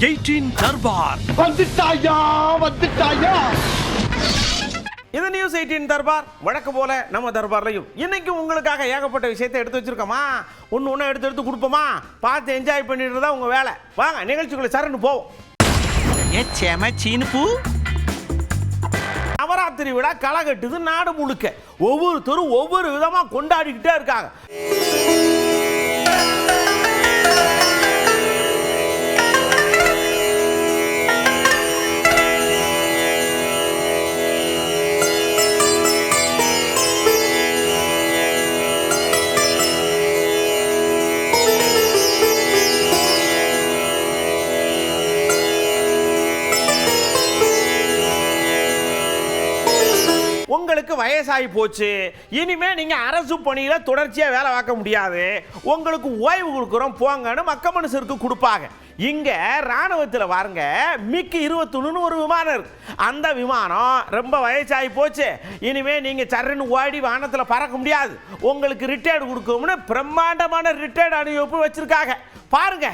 18 தர்பார் வந்துட்டாயா. இது நியூஸ் 18 தர்பார். வழக்கம் போல நம்ம தர்பார்லையும் இன்னைக்கு உங்களுக்காக ஏகப்பட்ட விஷயத்தை எடுத்து வச்சிருக்கோமா. ஒன்று எடுத்து கொடுப்போமா. பார்த்து என்ஜாய் பண்ணிட்டு தான் உங்க வேலை. வாங்க நிகழ்ச்சிக்குள்ள சரண்டு போவோம். நவராத்திரி விழா களை கட்டுது நாடு முழுக்க. ஒவ்வொருத்தரும் ஒவ்வொரு விதமா கொண்டாடிக்கிட்டே இருக்காங்க. உங்களுக்கு வயசாகி போச்சு, இனிமே நீங்க அரசு பணியில தொடர்ச்சியா வேலை பார்க்க முடியாது, உங்களுக்கு ஓய்வு கொடுக்குறோம் போங்கன்னு மக்க மனுஷருக்கு கொடுப்பாங்க. இங்க ராணுவத்தில் பாருங்க மிக்கு 21 ஒரு விமானம் இருக்கு. அந்த விமானம் ரொம்ப வயசாகி போச்சு, இனிமே நீங்க சரன்னு ஓடி வானத்தில் பறக்க முடியாது, உங்களுக்கு ரிட்டையர்டு கொடுக்கும்னு பிரம்மாண்டமான ரிட்டையர்டு அணிவகுப்பு வச்சிருக்காங்க. பாருங்க.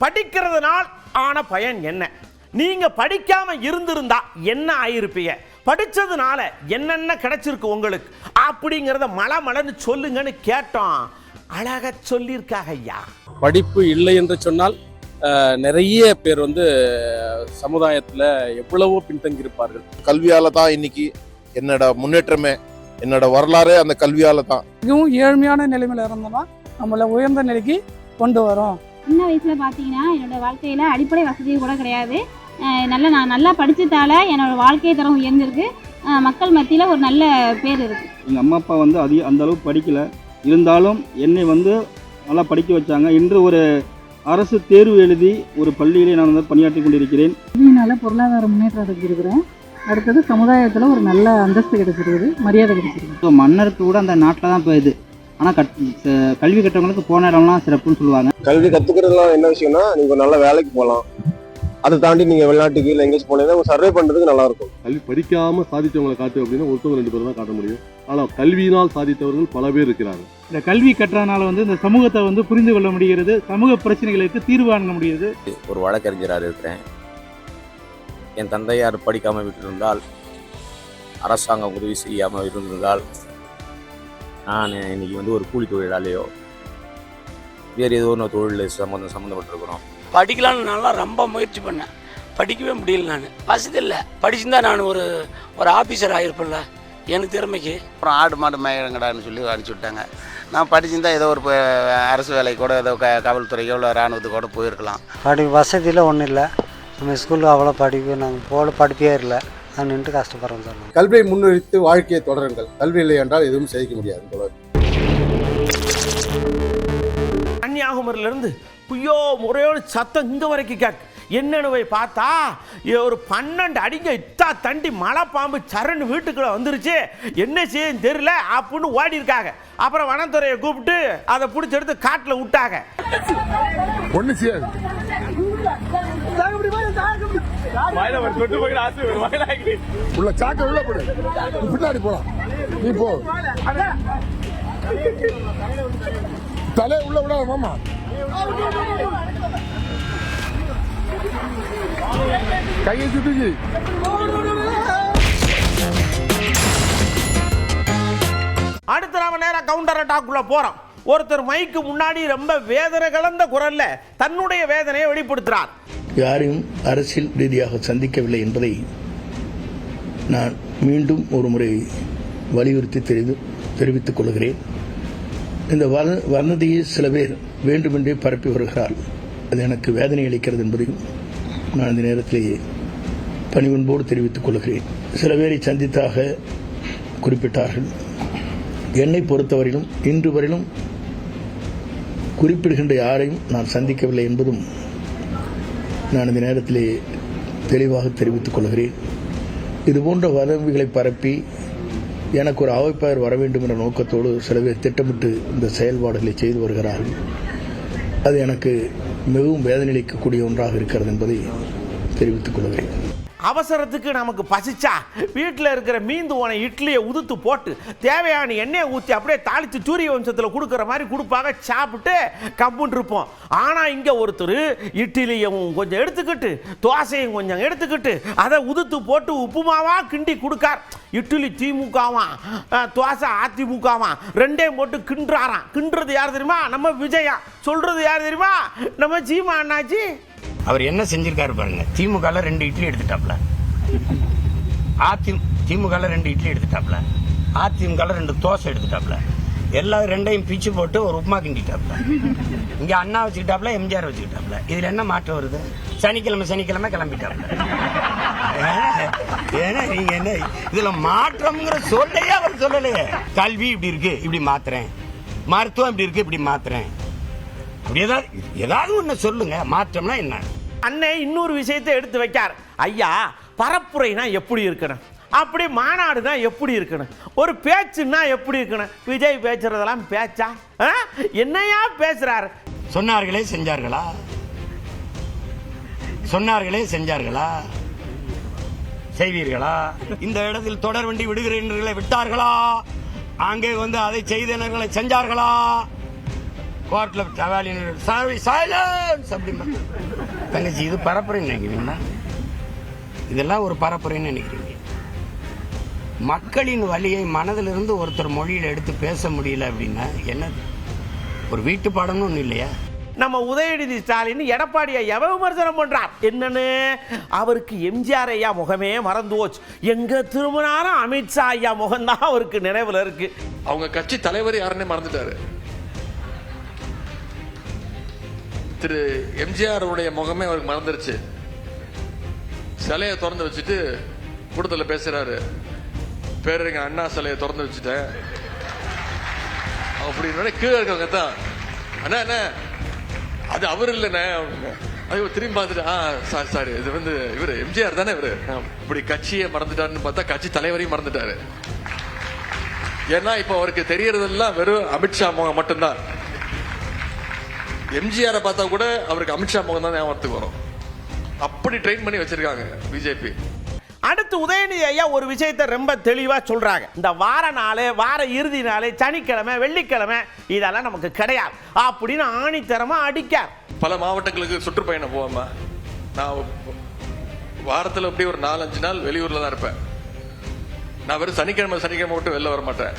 படிக்கிறதுனால் ஆன பயன் என்ன? நீங்க படிக்காம இருந்திருந்தா என்ன ஆயிருப்பீங்க? படிச்சதுனால என்னென்ன கிடைச்சிருக்கு உங்களுக்கு அப்படிங்கிறத மலமலன்னு சொல்லுங்கன்னு கேட்டோம். அழகா சொல்லியிருக்காங்க ஐயா. படிப்பு இல்லை என்று சொன்னால் நிறைய பேர் சமுதாயத்தில் எவ்வளவோ பின்தங்கி இருப்பார்கள். கல்வியால தான் இன்னைக்கு என்னோட முன்னேற்றமே, என்னோட வரலாறே அந்த கல்வியால தான். மிகவும் ஏழ்மையான நிலைமையில இருந்தோம்னா நம்மளை உயர்ந்த நிலைக்கு கொண்டு வரோம். சின்ன வயசில் பார்த்தீங்கன்னா என்னோடய வாழ்க்கையில் அடிப்படை வசதி கூட கிடையாது. நான் நல்லா படித்ததால என்னோடய வாழ்க்கை தரம் உயர்ந்திருக்கு. மக்கள் மத்தியில் ஒரு நல்ல பேர் இருக்குது. எங்கள் அம்மா அப்பா அந்த அளவுக்கு படிக்கலை, இருந்தாலும் என்னை நல்லா படிக்க வச்சாங்க. இன்று ஒரு அரசு தேர்வு எழுதி ஒரு பள்ளியிலே நான் பணியாற்றி கொண்டிருக்கிறேன். இதனால பொருளாதார முன்னேற்றத்துக்கு இருக்கிறேன். அடுத்தது சமுதாயத்தில் ஒரு நல்ல அந்தஸ்து கிடைச்சிருக்குது, மரியாதை கிடைச்சிருக்கு. மன்னருக்கு கூட அந்த நாட்டில் தான் போயிடுது. ஆனால் கல்வி கற்றவங்களுக்கு போன இடம்லாம் சிறப்புன்னு சொல்லுவாங்க. கல்வி கத்துக்கிறதுலாம் என்ன விஷயம்னா, நீங்க நல்ல வேலைக்கு போகலாம், அதை தாண்டி நீங்க வெளிநாட்டுக்கு இல்லை எங்கேயும் போனீங்கன்னா சர்வே பண்றதுக்கு நல்லா இருக்கும். கல்வி படிக்காம சாதித்தவங்களை காட்டு அப்படின்னா ஒருத்தவங்க 2 பேர் தான் காட்ட முடியும். ஆனால் கல்வியினால் சாதித்தவர்கள் பல பேர் இருக்கிறாங்க. இந்த கல்வி கற்றனால இந்த சமூகத்தை புரிந்து கொள்ள முடிகிறது, சமூக பிரச்சனைகளுக்கு தீர்வு காண முடியுது. ஒரு வழக்கறிஞராக இருக்கிறேன். என் தந்தையார் படிக்காமல் விட்டிருந்தால், அரசாங்கம் உதவி செய்யாமல் இருந்திருந்தால், நான் இன்னைக்கு ஒரு கூலி தொழிலாளியோ வேறு ஏதோ ஒன்று தொழில் சம்மந்தப்பட்டிருக்கிறோம். படிக்கலான்னு நல்லா ரொம்ப முயற்சி பண்ணேன், படிக்கவே முடியல. நான் வசதி இல்லை. படிச்சுருந்தா நான் ஒரு ஆஃபீஸர் ஆகிருப்பேன்ல எனக்கு திறமைக்கு. அப்புறம் ஆடு மாடு மேயங்கடான்னு சொல்லி அனுப்பிச்சி விட்டாங்க. நான் படிச்சிருந்தா ஏதோ ஒரு அரசு வேலை கூட ஏதோ காவல்துறைக்கோ இல்லை இராணுவத்துக்கு கூட போயிருக்கலாம். வசதியில் ஒன்றும் இல்லை. நம்ம ஸ்கூலில் அவ்வளோ நாங்கள் படிப்பே இல்லை. நான் நின்று கஷ்டப்படுறோம் சார். கல்வியை முன்னிறுத்தி வாழ்க்கையை தொடருங்கள். கல்வி இல்லை என்றால் எதுவும் செய்ய முடியாது. கன்னியாகுமரியிலிருந்து புய்யோ முறையோடு சத்தம் இங்க வரைக்கும் கேட்கு. என்னன்னு போய் பார்த்தா ஒரு 12 அடிங்க இத்தா தண்டி மலை பாம்பு சரண் வீட்டுக்குள்ள வந்துருச்சு. என்ன செய்யுன்னு தெரியல அப்படின்னு ஓடி இருக்காங்க. அப்புறம் வனத்துறையை கூப்பிட்டு அதை பிடிச்சி எடுத்து காட்டில் விட்டாங்க. ஒண்ணு செய்யாது. உள்ள சாக்க உள்ள போடு, பின்னாடி போலாம். நீ போ, தலை உள்ள விடாத மாமா. கையை சுத்துச்சு. அடுத்த நாம நேரம் கவுண்டர் அட்டாக்குள்ள போறோம். ஒருத்தர் மைக்கு முன்னாடி ரொம்ப வேதனை கலந்த குரல்ல தன்னுடைய வேதனையை வெளிப்படுத்துறார். யாரையும் அரசியல் ரீதியாக சந்திக்கவில்லை என்பதை நான் மீண்டும் ஒரு முறை வலியுறுத்தி தெரிவித்துக் கொள்கிறேன். இந்த வதந்தியை சில பேர் வேண்டுமென்றே பரப்பி வருகிறார். அது எனக்கு வேதனை அளிக்கிறது என்பதையும் நான் இந்த நேரத்திலேயே பணிவன்போடு தெரிவித்துக் கொள்கிறேன். சில பேரை சந்தித்தாக குறிப்பிட்டார்கள். என்னை பொறுத்தவரையிலும் இன்று வரையிலும் குறிப்பிடுகின்ற யாரையும் நான் சந்திக்கவில்லை என்பதும் நான் இந்த நேரத்திலே தெளிவாக தெரிவித்துக் கொள்கிறேன். இதுபோன்ற வதந்திகளை பரப்பி எனக்கு ஒரு அவைப்பாளர் வர வேண்டும் என்ற நோக்கத்தோடு சில பேர் திட்டமிட்டு இந்த செயல்பாடுகளை செய்து வருகிறார்கள். அது எனக்கு மிகவும் வேதனையளிக்கக்கூடிய ஒன்றாக இருக்கிறது என்பதை தெரிவித்துக் கொள்கிறேன். அவசரத்துக்கு நமக்கு பசிச்சா வீட்டில் இருக்கிற மீந்து போன இட்லியை உதுத்து போட்டு தேவையான எண்ணெயை ஊற்றி அப்படியே தாளித்து சூரிய வம்சத்தில் கொடுக்குற மாதிரி கொடுப்பாங்க. சாப்பிட்டு கம்புன்னு இருப்போம். ஆனால் இங்கே ஒருத்தர் இட்லியும் கொஞ்சம் எடுத்துக்கிட்டு தோசையும் கொஞ்சம் எடுத்துக்கிட்டு அதை உதுத்து போட்டு உப்புமாவாக கிண்டி கொடுக்கார். இட்லி திமுகவா, தோசை அதிமுகவா, ரெண்டையும் போட்டு கிண்டுறாராம். கிண்டுறது யார் தெரியுமா? நம்ம விஜயா. சொல்றது யார் தெரியுமா? நம்ம சீமா அண்ணாச்சி. அவர் என்ன செஞ்சிருக்காரு பாருங்க. திமுகல 2 இட்லி எடுத்துட்டாப்ல, திமுகல 2 இட்லி எடுத்துட்டாப்ல, அதிமுகல 2 தோசை எடுத்துட்டாப்ல, எல்லாரும் 2ஐயும் பிச்சு போட்டு ஒரு உப்புமா கிண்டிட்டாப்ல. இங்க அண்ணா வச்சுக்கிட்டாப்ல, எம்ஜிஆர் வச்சுக்கிட்டாப்ல. இதுல என்ன மாற்றம் வருது? சனிக்கிழமை கிளம்பிட்டாப்ல. ஏன்னா நீங்க என்ன இதுல மாற்றம்ங்கிற சொல்லையே அவர் சொல்லலையே. கல்வி இப்படி இருக்கு, இப்படி மாத்துறேன். மருத்துவம் இப்படி இருக்கு, இப்படி மாத்துறேன். ஏதாவது ஒண்ணு சொல்லுங்க. மாற்றம்னா என்ன? அண்ணன் இன்னொரு விஷயத்தை எடுத்து வைக்கார். ஐயா, பரப்புரைனா எப்படி இருக்கணும், அப்படி மாநாடுனா எப்படி இருக்கணும், ஒரு பேச்சுன்னா எப்படி இருக்கணும். விஜய் பேசுறதெல்லாம் பேச்சா? என்னையா பேசுறாரு? சொன்னார்களே செஞ்சார்களா? சொன்னார்களே செஞ்சார்களா? செய்வீர்களா? இந்த இடத்தில் தொடர் வண்டி விடுகிறீர்களை விட்டார்களா? அங்கே வந்து அதை செய்தவர்களை செஞ்சார்களா? கோர்ட்ல தங்கச்சி, இது பரப்புரைன்னு நினைக்கிறீங்களா? இதெல்லாம் ஒரு பரப்புரைன்னு நினைக்கிறீங்க? மக்களின் வலியை மனதிலிருந்து ஒருத்தர் மொழியில் எடுத்து பேச முடியல அப்படின்னா என்னது? ஒரு வீட்டு பாடம்னு ஒண்ணு இல்லையா? நம்ம உதயநிதி ஸ்டாலின் எடப்பாடி ஐயாவை விமர்சனம் பண்றார். என்னன்னு? அவருக்கு எம்ஜிஆர் ஐயா முகமே மறந்து போச்சு. எங்க திரும்பினாலும் அமித்ஷா ஐயா முகம்தான் அவருக்கு நினைவுல இருக்கு. அவங்க கட்சி தலைவர் யாருன்னு மறந்துட்டாரு. திரு எம்ஜிஆர் உடைய முகமே அவருக்கு மறந்துருச்சு. சிலையை திறந்து வச்சுட்டு கூட்டத்தில் பேசுறாரு. பேருங்க அண்ணா சிலையை திறந்து வச்சுட்டேன் அப்படின்னு. கீழே இருக்கவங்க தான் அண்ணா என்ன அது அவர் இல்லைண்ணே. ஐயோ, திரும்பி பார்த்துட்டு சாரி இது வந்து இவரு எம்ஜிஆர் தானே இவரு. இப்படி கட்சியை மறந்துட்டாருன்னு பார்த்தா கட்சி தலைவரையும் மறந்துட்டாரு. ஏன்னா இப்ப அவருக்கு தெரியறதெல்லாம் வெறும் அமித்ஷா முகம் மட்டும்தான். எம்ஜிஆரை பார்த்தா கூட அவருக்கு அமித்ஷா முகம் தான் ஞாபகத்துக்கு வரும். அப்படி ட்ரெயின் பண்ணி வச்சிருக்காங்க பிஜேபி. அடுத்து உதயநிதி ஐயா ஒரு விஷயத்தை ரொம்ப தெளிவா சொல்றாங்க. இந்த வார நாள், வார இறுதி நாள், சனிக்கிழமை, வெள்ளிக்கிழமை இதெல்லாம் நமக்கு கிடையாது அப்படின்னு ஆணித்தரமா அடிக்கார். பல மாவட்டங்களுக்கு சுற்றுப்பயணம் போவோமா. நான் வாரத்தில் அப்படி ஒரு 4-5 நாள் வெளியூர்ல தான் இருப்பேன். நான் வெறும் சனிக்கிழமை மட்டும் வெளில வர மாட்டேன்.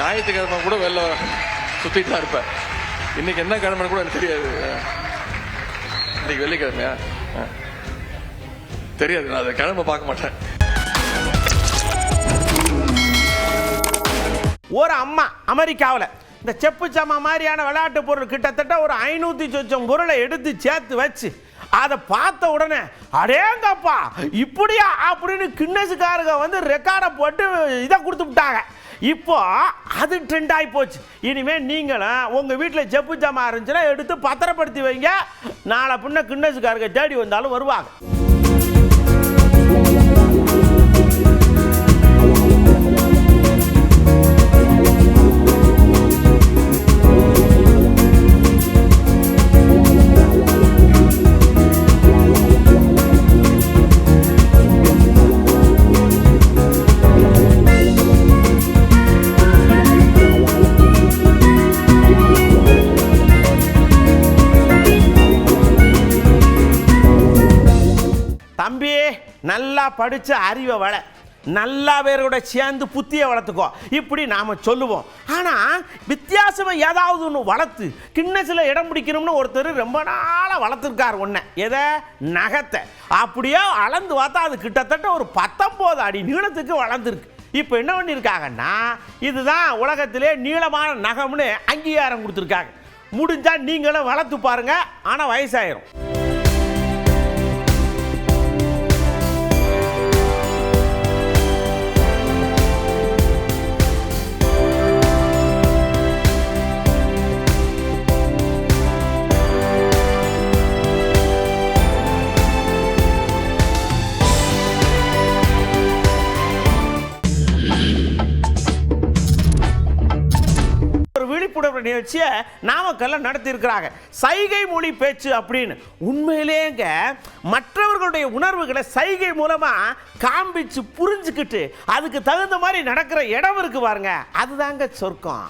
ஞாயிற்றுக்கிழமை கூட வெளில சுத்திட்டு தான் இருப்பேன். இன்னைக்கு என்ன கிழமை கூட எனக்கு தெரியாது. இன்னைக்கு வெள்ளிக்கிழமையா தெரியாது. நான் அதை கிழமை பார்க்க மாட்டேன். ஒரு அம்மா அமெரிக்காவில் இந்த செப்பு சம்மா மாதிரியான விளையாட்டு பொருள் கிட்டத்தட்ட ஒரு 500 சொச்சம் பொருளை எடுத்து சேர்த்து வச்சு அதை பார்த்த உடனே அடேங்கப்பா இப்படியா அப்படின்னு கின்னஸுக்காரங்க வந்து ரெக்கார்டை போட்டு இதை கொடுத்து விட்டாங்க. இப்போ அது ட்ரெண்ட் ஆகி போச்சு. இனிமேல் நீங்களும் உங்கள் வீட்டில் செப்பு ஜாமான் இருந்துச்சுன்னா எடுத்து பத்திரப்படுத்தி வைங்க. நாளை பின்ன கின்னஸுக்காரங்க தேடி வந்தாலும் வருவாங்க. தம்பி, நல்லா படித்து அறிவை வள, நல்லா பேரோட சேர்ந்து புத்தியை வளர்த்துக்கோ இப்படி நாம் சொல்லுவோம். ஆனால் வித்தியாசமாக ஏதாவது ஒன்று வளர்த்து கின்னஸில் இடம் பிடிக்கணும்னு ஒருத்தர் ரொம்ப நாளாக வளர்த்துருக்கார். ஒன்று எதை? நகத்தை. அப்படியே அளந்து பார்த்தா அது கிட்டத்தட்ட ஒரு 19 அடி நீளத்துக்கு வளர்ந்துருக்கு. இப்போ என்ன பண்ணியிருக்காங்கன்னா இதுதான் உலகத்திலே நீளமான நகம்னு அங்கீகாரம் கொடுத்துருக்காங்க. முடிஞ்சால் நீங்களும் வளர்த்து பாருங்க. ஆனால் வயசாயிரும். விழிப்புணர்வு நிகழ்ச்சியை நாமக்கல்ல நடத்தி இருக்கிறாங்க. சைகை மொழி பேச்சு அப்படின்னு உண்மையிலேங்க மற்றவர்களுடைய உணர்வுகளை சைகை மூலமா காண்பிச்சு புரிஞ்சுக்கிட்டு அதுக்கு தகுந்த மாதிரி நடக்கிற இடம் இருக்கு பாருங்க, அதுதாங்க சொர்க்கம்.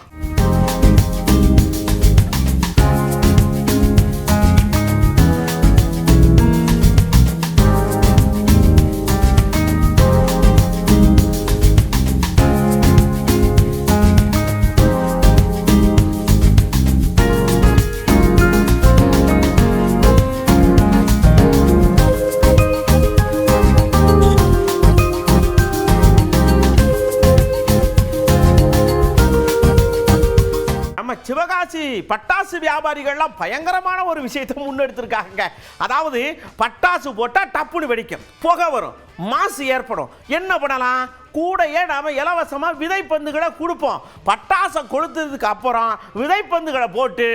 சிவகாசி பட்டாசு வியாபாரிகள்லாம் பயங்கரமான ஒரு விஷயத்தை முன்னெடுத்திருக்காங்க. அதாவது பட்டாசு போட்டா டப்புன்னு வெடிக்கும், புகை வரும், மாசு ஏற்படும். என்ன பண்ணலாம்? கூடையே நாம இலவசமா விதைப்பந்துகளை கொடுப்போம். பட்டாசை கொளுத்ததுக்கு அப்புறம் விதைப்பந்துகளை போட்டு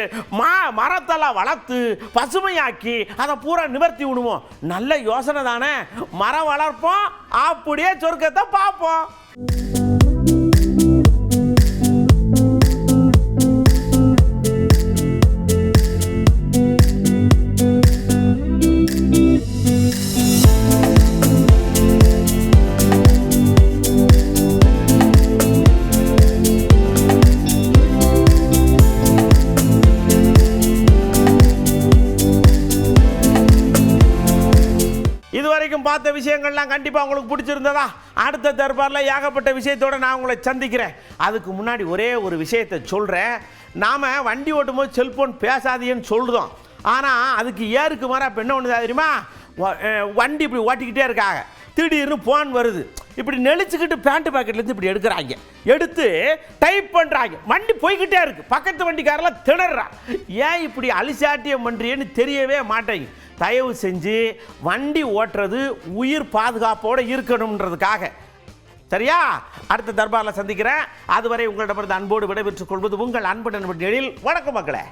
மரத்தெல்லாம் வளர்த்து பசுமையாக்கி அதை பூரா நிவர்த்தி விடுவோம். நல்ல யோசனை தானே? மரம் வளர்ப்போம், அப்படியே சொர்க்கத்தை பார்ப்போம். பார்த்த விஷயங்கள்லாம் கண்டிப்பாக உங்களுக்கு பிடிச்சிருந்ததா? அடுத்த தர்பாரில் ஏகப்பட்ட விஷயத்தோடு நான் உங்களை சந்திக்கிறேன். அதுக்கு முன்னாடி ஒரே ஒரு விஷயத்தை சொல்கிறேன். நாம் வண்டி ஓட்டும் போது செல்ஃபோன் பேசாதீன்னு சொல்லுதோம். ஆனால் அதுக்கு ஏருக்கு மாற இப்போ என்ன ஒன்று தெரியுமா? வண்டி இப்படி ஓட்டிக்கிட்டே இருக்காங்க, திடீர்னு ஃபோன் வருது, இப்படி நெளிச்சுக்கிட்டு பேண்ட் பாக்கெட்லேருந்து இப்படி எடுக்கிறாங்க, எடுத்து டைப் பண்ணுறாங்க. வண்டி போய்கிட்டே இருக்குது, பக்கத்து வண்டிக்காரெல்லாம் திணறான். ஏன் இப்படி அலிசாட்டியம் பண்ணுறியன்னு தெரியவே மாட்டேங்க. தயவு செஞ்சு வண்டி ஓட்டுறது உயிர் பாதுகாப்போடு இருக்கணுன்றதுக்காக. சரியா? அடுத்த தர்பாரில் சந்திக்கிறேன். அதுவரை உங்களிடமிருந்து அன்போடு விடைபெற்றுக் கொள்வது உங்கள் அன்பு நண்பன் எழில். வணக்கம் மக்களே.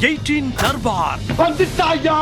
18 தர்பார் வந்துட்டாயா.